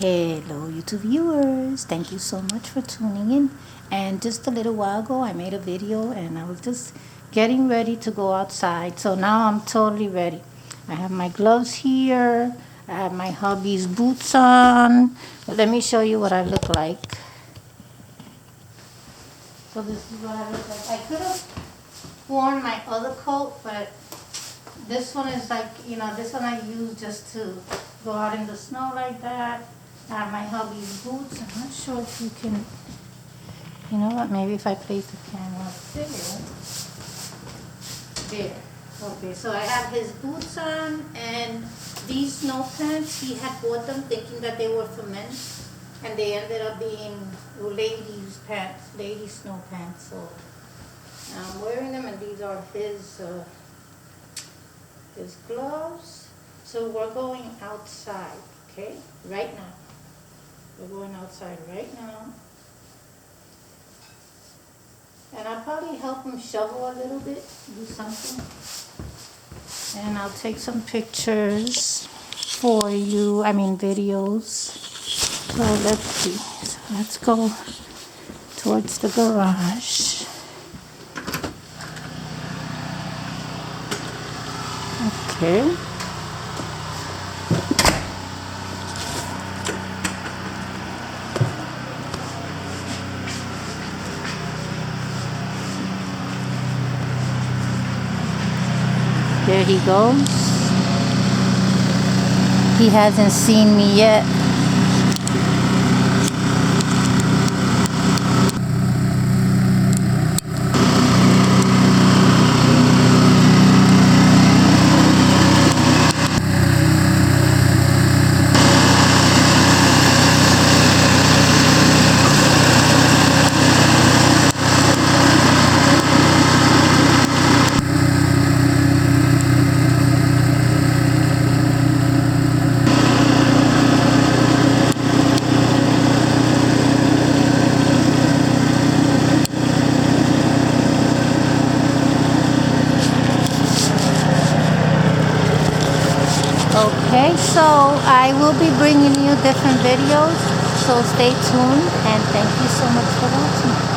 Hello YouTube viewers, thank you so much for tuning in. And just a little while ago I made a video and I was just getting ready to go outside. So now I'm totally ready. I have my gloves here, I have my hubby's boots on. But let me show you what I look like. So this is what I look like. I could have worn my other coat, but this one is like, this one I use just to go out in the snow like that. My hubby's boots. I'm not sure if you can, you know what, maybe if I place the camera there. Okay, so I have his boots on and these snow pants. He had bought them thinking that they were for men and they ended up being ladies pants, lady snow pants. So I'm wearing them and these are his gloves. So we're going outside, okay, right now. We're going outside right now. And I'll probably help him shovel a little bit, do something. And I'll take some pictures for you, videos. So let's see. So let's go towards the garage. Okay. There he goes. He hasn't seen me yet. Okay, so I will be bringing you different videos, so stay tuned and thank you so much for watching.